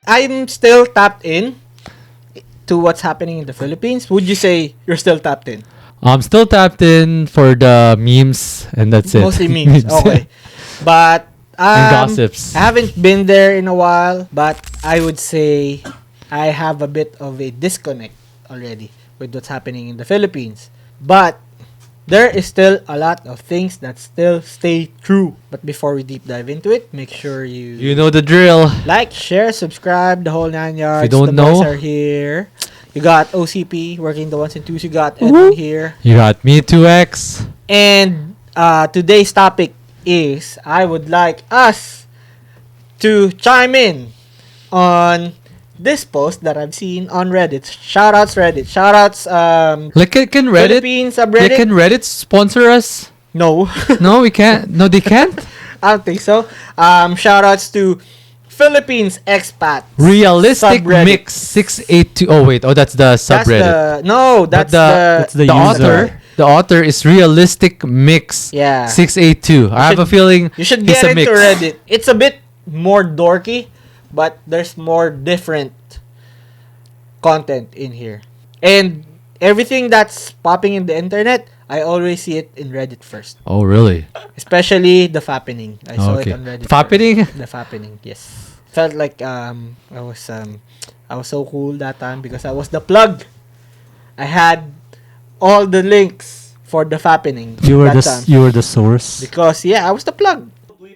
I'm still tapped in to what's happening in the Philippines. Would you say you're still tapped in? I'm still tapped in for the memes, and that's it. Mostly memes. Okay. But and gossips. I haven't been there in a while, but I would say I have a bit of a disconnect already with what's happening in the Philippines. But there is still a lot of things that still stay true. But before we deep dive into it, make sure You know the drill. like, share, subscribe, the whole 9 yards. If you don't the boys know, are here. You got OCP working the ones and twos. You got Edwin here. you got me 2x. And today's topic is I would like us to chime in on this post that I've seen on Reddit. Shoutouts Reddit. Shoutouts Like, can Reddit? Philippine subreddit. Can Reddit sponsor us? No. No, we can't. No, they can't. I don't think so. Shoutouts to Philippines Expat. Realistic subreddit. Mix 682. Oh wait. Oh, that's the subreddit. That's the user. author. The author is Realistic Mix Yeah. 682. I have a feeling You should he's get a into mix. Reddit. It's a bit more dorky, but there's more different content in here. And everything that's popping in the internet, I always see it in Reddit first. Oh really? Especially the fappening. I saw Okay. it on Reddit. Fappening? first. The fappening, yes. Felt like I was so cool that time because I was the plug. I had all the links for the fappening. You were that time. you were the source. Because I was the plug.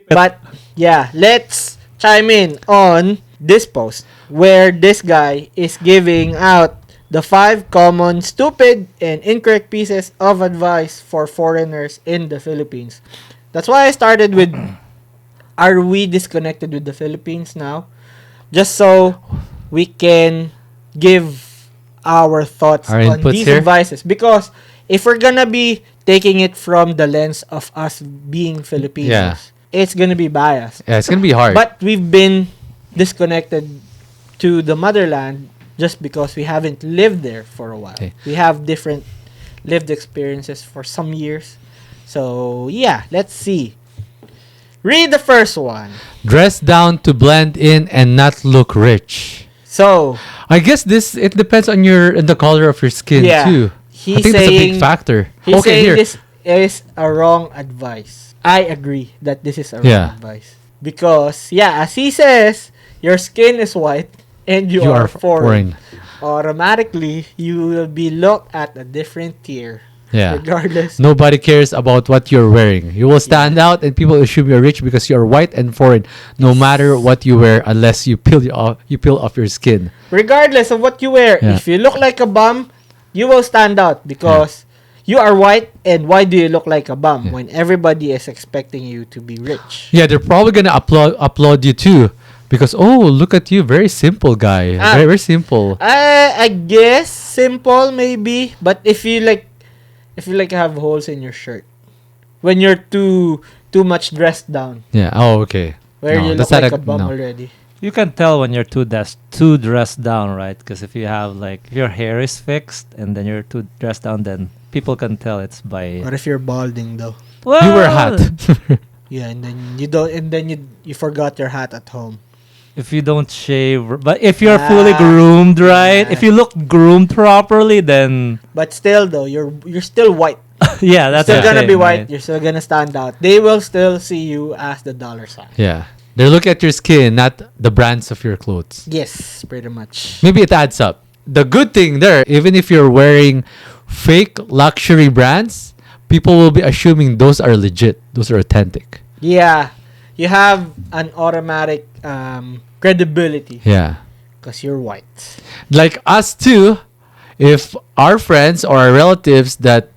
But yeah, let's chime in on this post where this guy is giving out the 5 common stupid and incorrect pieces of advice for foreigners in the Philippines. That's why I started with are we disconnected with the Philippines now? Just so we can give our thoughts Our on inputs these here? advices. Because if we're gonna be taking it from the lens of us being Filipinos, Yeah. it's gonna be biased. Yeah, it's gonna be hard. But we've been disconnected to the motherland just because we haven't lived there for a while. Okay. We have different lived experiences for some years. So, yeah, let's see. Read the first one. Dress down to blend in and not look rich. So, I guess it depends on the color of your skin Yeah. too. he's I think that's a saying, big factor. he's Okay, saying here. this is a wrong advice. I agree that this is a wrong Yeah. advice. Because, as he says, your skin is white and you are foreign. Automatically, you will be looked at a different tier. Yeah. Regardless. Nobody cares about what you're wearing. You will stand out and people assume you're rich because you're white and foreign no matter what you wear unless you peel off your skin. Regardless of what you wear, Yeah. if you look like a bum, you will stand out because you are white, and why do you look like a bum when everybody is expecting you to be rich? Yeah, they're probably gonna applaud you too. Because look at you, very simple guy. Very, very simple. I guess simple maybe, but if you have holes in your shirt when you're too much dressed down, Yeah. Oh, okay. where No, you that's look not like a bum no. already. You can tell when you're too dressed down, right? Because if you have if your hair is fixed and then you're too dressed down, then people can tell it's by. Or if you're balding though, Well, You wear a hat. and then you don't, and then you forgot your hat at home. If you don't shave, but if you're fully groomed, right? yeah. If you look groomed properly, then But still though, you're still white. yeah, that's Still the gonna thing, be white. right? You're still gonna stand out. They will still see you as the dollar sign. Yeah. They look at your skin, not the brands of your clothes. Yes, pretty much. Maybe it adds up. The good thing there, even if you're wearing fake luxury brands, people will be assuming those are legit. Those are authentic. Yeah, you have an automatic credibility Yeah. because you're white. Like us too, if our friends or our relatives that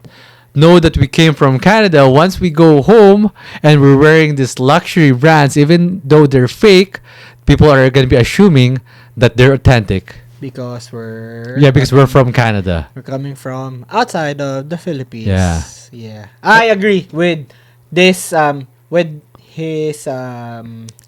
know that we came from Canada, once we go home and we're wearing these luxury brands, even though they're fake, people are going to be assuming that they're authentic. Because Because we're from Canada. we're coming from outside of the Philippines. Yeah. Yeah. I agree with this with his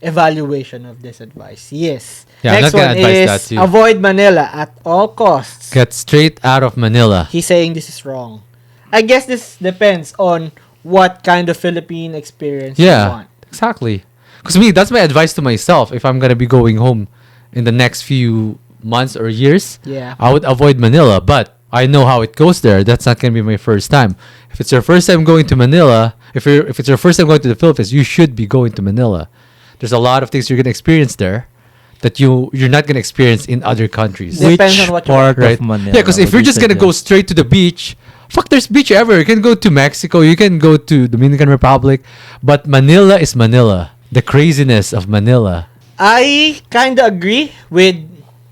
evaluation of this advice. Yes. Yeah, I'm Next not gonna one advise is that too. avoid Manila at all costs. Get straight out of Manila. He's saying this is wrong. I guess this depends on what kind of Philippine experience you Yeah, want. exactly. Because me, that's my advice to myself if I'm going to be going home in the next few months or years, Yeah. I would avoid Manila. But I know how it goes there. That's not gonna be my first time. If it's your first time going to Manila, if it's your first time going to the Philippines, you should be going to Manila. There's a lot of things you're gonna experience there that you're not gonna experience in other countries. Depends Which on what you part Right? of Manila? Yeah, because if would you're you just gonna go suggest? straight to the beach, fuck, there's beach everywhere. You can go to Mexico, you can go to Dominican Republic, but Manila is Manila. The craziness of Manila. I kind of agree with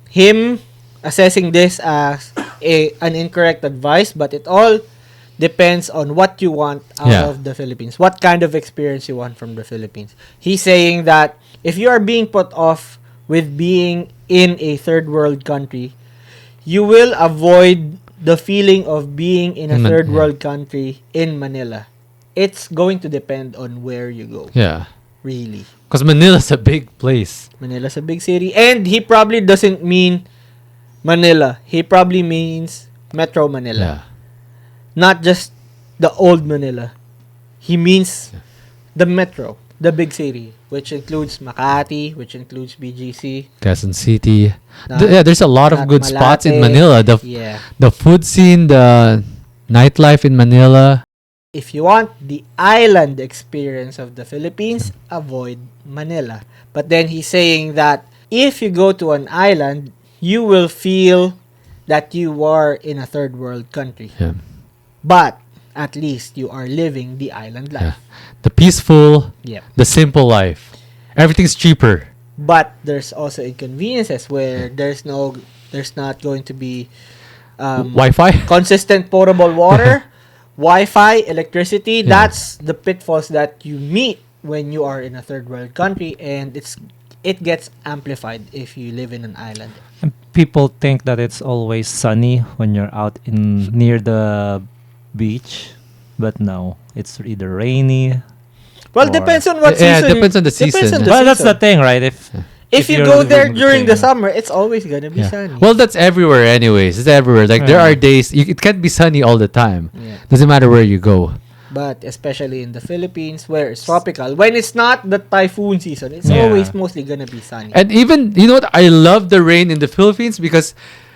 him assessing this as an incorrect advice, but it all depends on what you want out Yeah. of the Philippines. What kind of experience you want from the Philippines. He's saying that if you are being put off with being in a third world country, you will avoid the feeling of being in a third Yeah. world country in Manila. It's going to depend on where you go, Yeah. really. Because Manila's a big place. Manila's a big city. And he probably doesn't mean Manila. He probably means Metro Manila. Yeah. Not just the old Manila. He means the metro, the big city, which includes Makati, which includes BGC. Quezon City. Not- Yeah, there's a lot of not good spots in Malate. Manila. Yeah. The food scene, the nightlife in Manila. If you want the island experience of the Philippines, avoid Manila. But then he's saying that if you go to an island, you will feel that you are in a third world country. Yeah. But at least you are living the island Yeah. life. The peaceful, Yeah. the simple life. Everything's cheaper. But there's also inconveniences where there's not going to be Wi-Fi. consistent potable water, Wi-Fi, electricity. That's the pitfalls that you meet when you are in a third world country, and it gets amplified if you live in an island. And people think that it's always sunny when you're out in near the beach, but no, it's either rainy. Well, Or- depends on what Yeah, season. depends on the season. Well, that's the thing, right? If you you're go living there in during the between. summer, it's always gonna be Yeah. sunny. Well, that's everywhere anyways. It's everywhere. Like there Yeah. are days it can't be sunny all the time. Yeah. Doesn't matter where you go. But especially in the Philippines, where it's tropical, when it's not the typhoon season, it's Yeah. always mostly gonna be sunny. And even you know what? I love the rain in the Philippines because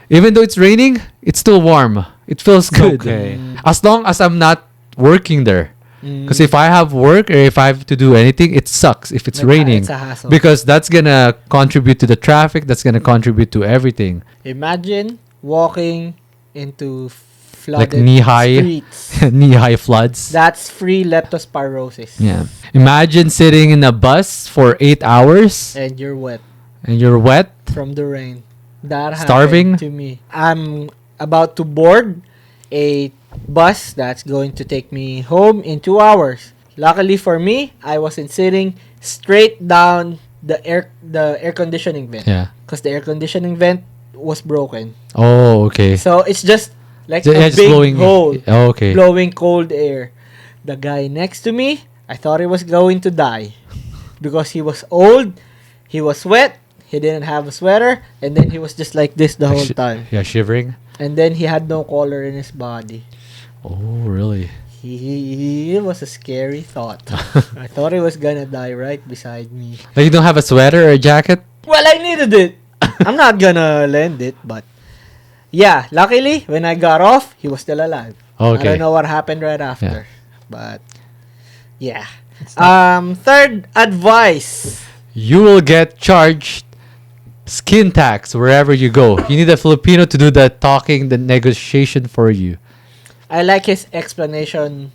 even though it's raining, it's still warm. It feels good. Okay. As long as I'm not working there. Mm. Because if I have work or if I have to do anything, it sucks if it's Like, raining. it's a hassle. Because that's gonna contribute to the traffic. That's gonna contribute to everything. Imagine walking into Like flooded knee-high. streets. Knee-high floods. That's free leptospirosis. Yeah. Imagine sitting in a bus for 8 hours And you're wet and you're wet. from the rain. That Starving? happened to me. I'm about to board a bus that's going to take me home in 2 hours. Luckily for me, I wasn't sitting straight down the air conditioning vent. Yeah. Because the air conditioning vent was broken. Oh, okay. So it's just like So, a yeah, just big blowing. hole. Oh, okay. Blowing cold air. The guy next to me, I thought he was going to die because he was old, he was wet, he didn't have a sweater, and then he was just like this the whole time. Yeah, shivering. And then he had no collar in his body. Oh, really? It was a scary thought. I thought he was gonna die right beside me. Like you don't have a sweater or a jacket? Well, I needed it. I'm not gonna lend it, but yeah, luckily when I got off, he was still alive. I Okay. don't know what happened right after, but yeah. Third advice. You will get charged skin tax wherever you go. You need a Filipino to do the talking, the negotiation for you. I like his explanation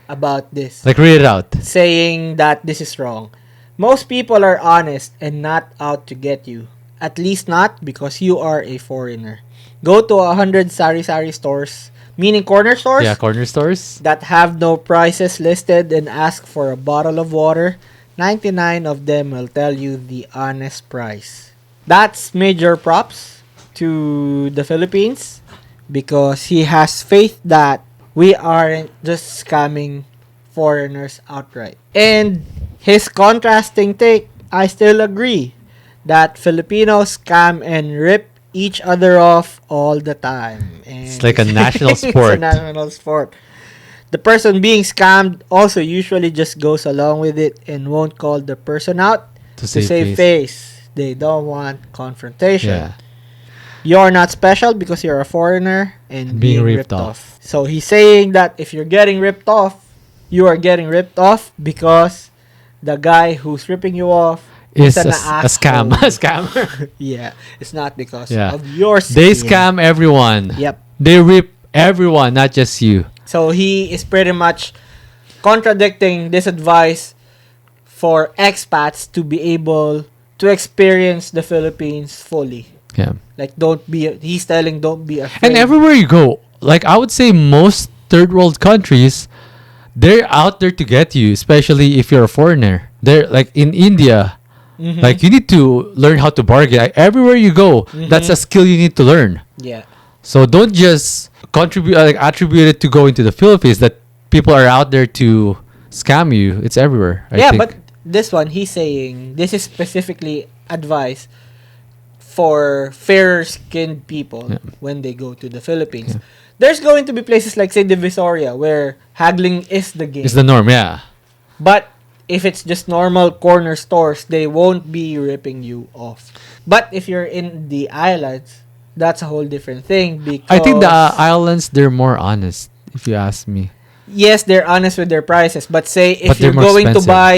about this, Like read it out. saying that this is wrong. Most people are honest and not out to get you. At least not because you are a foreigner. Go to 100 sari-sari stores, meaning corner stores, Yeah, corner stores. that have no prices listed and ask for a bottle of water. 99 of them will tell you the honest price. That's major props to the Philippines because he has faith that we aren't just scamming foreigners outright. And his contrasting take, I still agree that Filipinos scam and rip each other off all the time. And It's like a national sport. It's a national sport. The person being scammed also usually just goes along with it and won't call the person out To to save save face. face. they don't want confrontation. Yeah. You're not special because you're a foreigner and Being being ripped ripped off. off. So he's saying that if you're getting ripped off, you are getting ripped off because the guy who's ripping you off Is an a scam. asshole. A scammer. Yeah, it's not because Yeah. of your They skin. scam everyone. Yep. They rip everyone, not just you. So he is pretty much contradicting this advice for expats to be able to experience the Philippines fully. Yeah. Like, he's telling, don't be afraid. And everywhere you go, like I would say most third world countries, they're out there to get you, especially if you're a foreigner. They're like in India, Mhm. like you need to learn how to bargain. Like, everywhere you go, that's a skill you need to learn. Yeah. So don't just attribute it to going to the Philippines that people are out there to scam you. It's everywhere. I think. But this one, he's saying this is specifically advice for fairer skinned people Yeah. when they go to the Philippines. Yeah. There's going to be places like, say, Divisoria, where haggling is the game. It's the norm, yeah. But if it's just normal corner stores, they won't be ripping you off. But if you're in the islands, that's a whole different thing because I think the islands, they're more honest, if you ask me. yes, they're honest with their prices. But say if But they're you're more going expensive. to buy,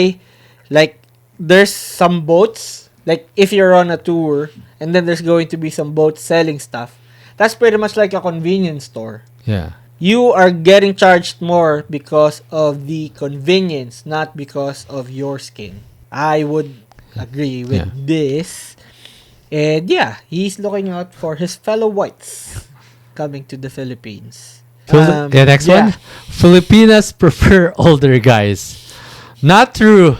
like, there's some boats, like if you're on a tour and then there's going to be some boats selling stuff, that's pretty much like a convenience store. Yeah. You are getting charged more because of the convenience, not because of your skin. I would agree with Yeah. this. And yeah, he's looking out for his fellow whites coming to the Philippines. Next one. Filipinas prefer older guys. Not true.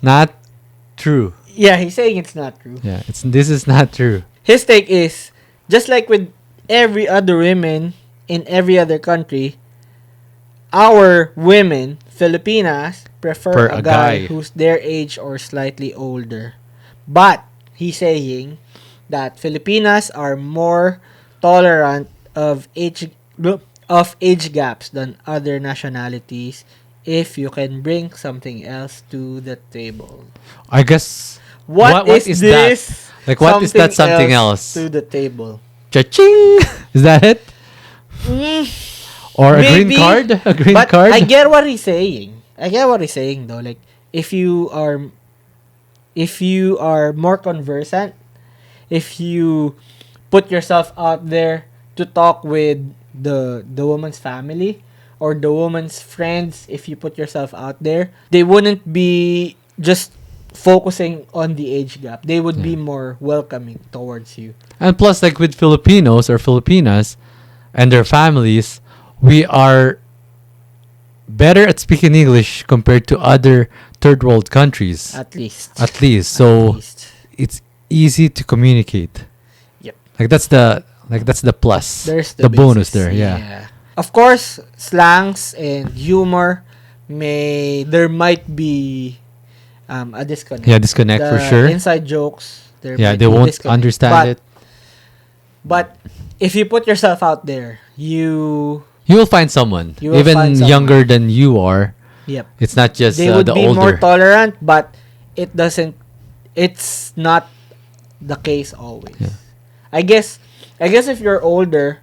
Not true. Yeah, he's saying it's not true. Yeah, this is not true. His take is, just like with every other women in every other country, our women, Filipinas, prefer a guy who's their age or slightly older. But he's saying that Filipinas are more tolerant of age gaps than other nationalities if you can bring something else to the table. I guess. What is this? that? Like, what is that something else? to the table? Cha-ching! Is that it? Or a green Maybe, card? A green but card? I get what he's saying. I get what he's saying though. Like, if you are more conversant, if you put yourself out there to talk with the woman's family or the woman's friends, if you put yourself out there, they wouldn't be just focusing on the age gap. They would be more welcoming towards you. And plus, like with Filipinos or Filipinas and their families, we are better at speaking English compared to other third world countries. At least. At least. So At least. it's easy to communicate. Yep. Like that's the plus. There's the bonus basis. there, yeah. Of course, slangs and humor there might be a disconnect. Yeah, disconnect The for sure. Inside jokes, Yeah, might they be a won't disconnect. understand it. But if you put yourself out there, You will find someone, You will even find someone. younger than you are. yep, It's not just they would the be more older. tolerant, but it's not the case always. Yeah. I guess if you're older,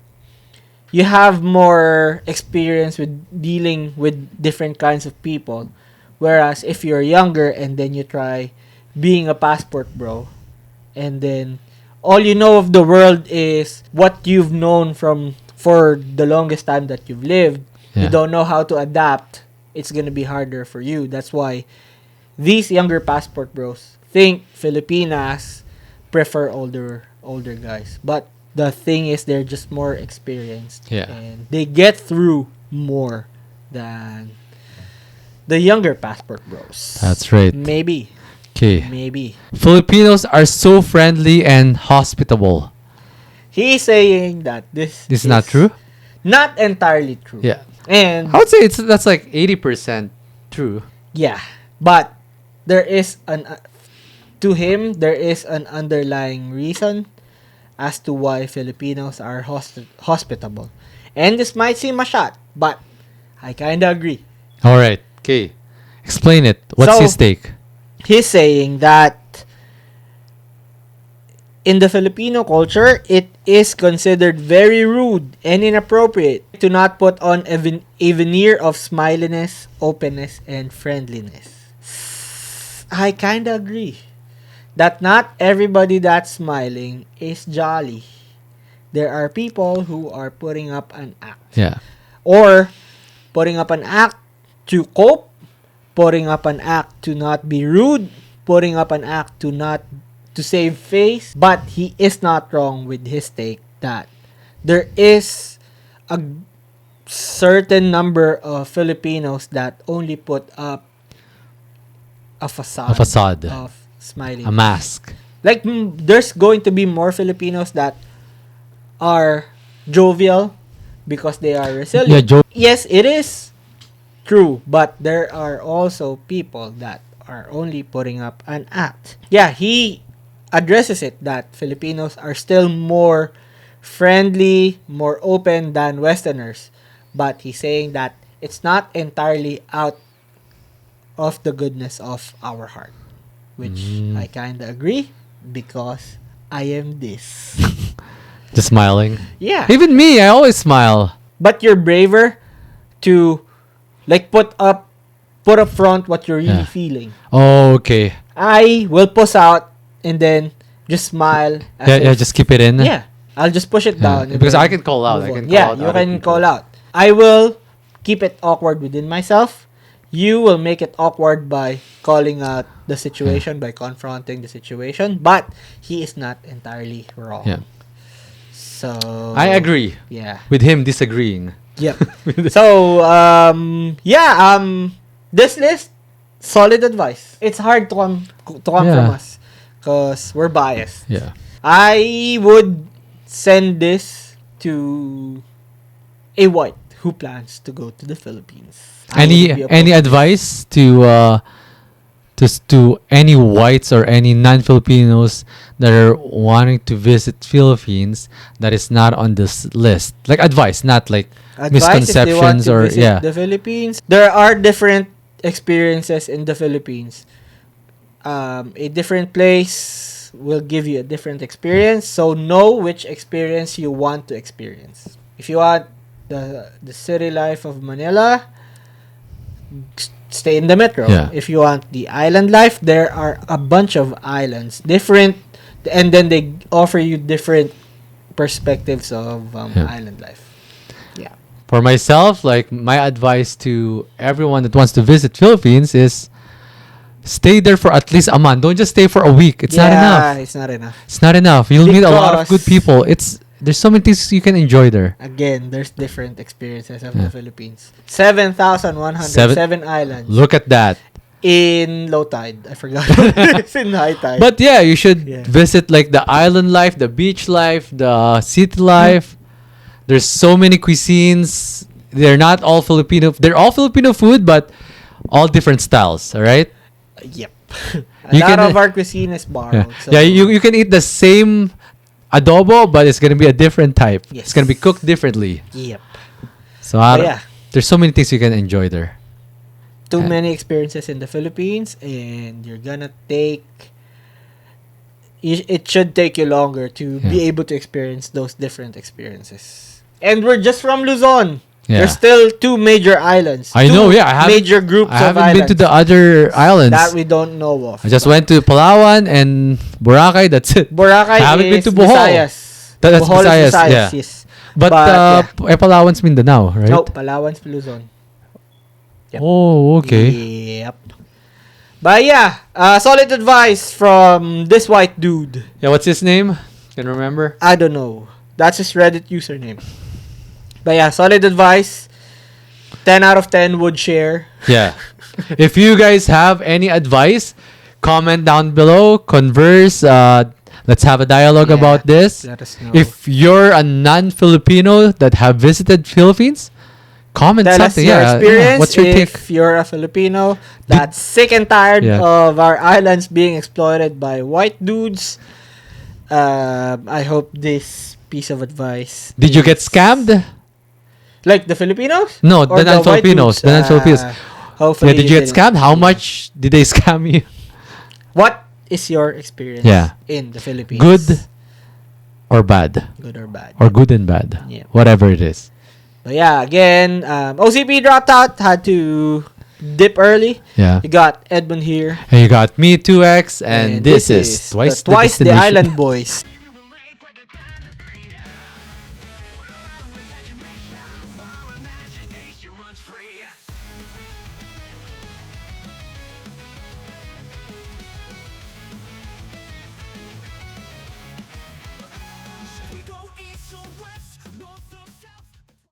you have more experience with dealing with different kinds of people. Whereas if you're younger and then you try being a passport bro, and then all you know of the world is what you've known for the longest time that you've lived, Yeah. you don't know how to adapt, it's gonna be harder for you. That's why these younger passport bros think Filipinas prefer older guys. But the thing is, they're just more experienced. Yeah. And they get through more than the younger passport bros. That's right. Maybe. Okay. Maybe. Filipinos are so friendly and hospitable. He's saying that this This is not true? Not entirely true. Yeah. And I would say that's like 80% true. yeah, but there is to him there is an underlying reason as to why Filipinos are hospitable. And this might seem a shot, but I kind of agree. All right. Okay. Explain it. What's So- his take? he's saying that in the Filipino culture, it is considered very rude and inappropriate to not put on a veneer of smiliness, openness, and friendliness. I kinda agree that not everybody that's smiling is jolly. There are people who are putting up an act. Yeah. Or putting up an act to cope, putting up an act to not be rude, putting up an act to save face. But he is not wrong with his take that there is a certain number of Filipinos that only put up a facade, of smiling. A mask. Like, there's going to be more Filipinos that are jovial because they are resilient. Yeah, Yes, it is true, but there are also people that are only putting up an act. Yeah, he addresses it that Filipinos are still more friendly, more open than Westerners. But he's saying that it's not entirely out of the goodness of our heart. Which I kind of agree because I am this. Just smiling. Yeah. Even me, I always smile. But you're braver to like put up front what you're really Yeah. feeling. Oh, okay. I will push out and then just smile. as Yeah, if- just keep it in. Yeah. I'll just push it Yeah, down. and because then I can call out. move I on. can call yeah, out you other can people. call out. I will keep it awkward within myself. You will make it awkward by calling out the situation, by confronting the situation. But he is not entirely wrong. Yeah. So I agree Yeah. with him disagreeing. Yep. So this list, solid advice. It's hard to come Yeah. from us because we're biased. Yeah. I would send this to a white who plans to go to the Philippines. I Any would be opposed. advice to any whites or any non-Filipinos that are wanting to visit Philippines that is not on this list? Like advice, not like Advice if they want misconceptions to or visit the Philippines. There are different experiences in the Philippines. A different place will give you a different experience. So know which experience you want to experience. If you want the city life of Manila, stay in the metro. Yeah. If you want the island life, there are a bunch of islands, different, and then they offer you different perspectives of island life. Yeah. For myself, like my advice to everyone that wants to visit Philippines is stay there for at least a month. Don't just stay for a week. It's not enough. It's not enough. It's not enough. You'll meet a lot of good Because- people. There's so many things you can enjoy there. Again, there's different experiences of Yeah. the Philippines. 7,107 islands Look at that. in low tide. I forgot. It's in high tide. But yeah, you should Yeah. visit like the island life, the beach life, the city life. There's so many cuisines. They're not all Filipino. They're all Filipino food, but all different styles. All right. Yep. A You lot can- of our cuisine is borrowed. Yeah. So Yeah. You can eat the same adobo, but it's gonna be a different type. Yes. It's gonna be cooked differently. Yep. So But yeah, there's so many things you can enjoy there. too Yeah. many experiences in the Philippines, and you're gonna take. It should take you longer to be Yeah. able to experience those different experiences. And we're just from Luzon. Yeah. There's still two major islands. I two know, yeah, I haven't- major groups I of haven't islands been to the other islands. that we don't know of. I just went to Palawan and Boracay. That's it. Boracay I haven't is been to Bohol. Visayas. That's Bohol is Visayas, yeah. yes. But Palawan's Mindanao, right? No, Palawan's Luzon. Yep. Oh, okay. Yep. But yeah, solid advice from this white dude. Yeah, what's his name? Can you remember? I don't know. That's his Reddit username. But yeah, solid advice. 10 out of 10 would share. Yeah. If you guys have any advice, comment down below, converse, let's have a dialogue Yeah, about this. Let us know. If you're a non-Filipino that have visited Philippines, comment Tell us something. your Yeah, experience. what's your take? If you're a Filipino that's sick and tired Yeah. of our islands being exploited by white dudes, I hope this piece of advice. Did you get is- scammed? Like the Filipinos? No, Or the non-Filipinos. white dudes? The non-Filipinos. Hopefully Yeah, did you get didn't. scammed? How much did they scam you? What is your experience Yeah. in the Philippines? Good or bad? Good or bad? Or good and bad. Yeah. Whatever it is. But yeah, again, OCP dropped out. Had to dip early. Yeah. You got Edmund here. And you got me, 2X, and this is the Twice the Destination. Island Boys.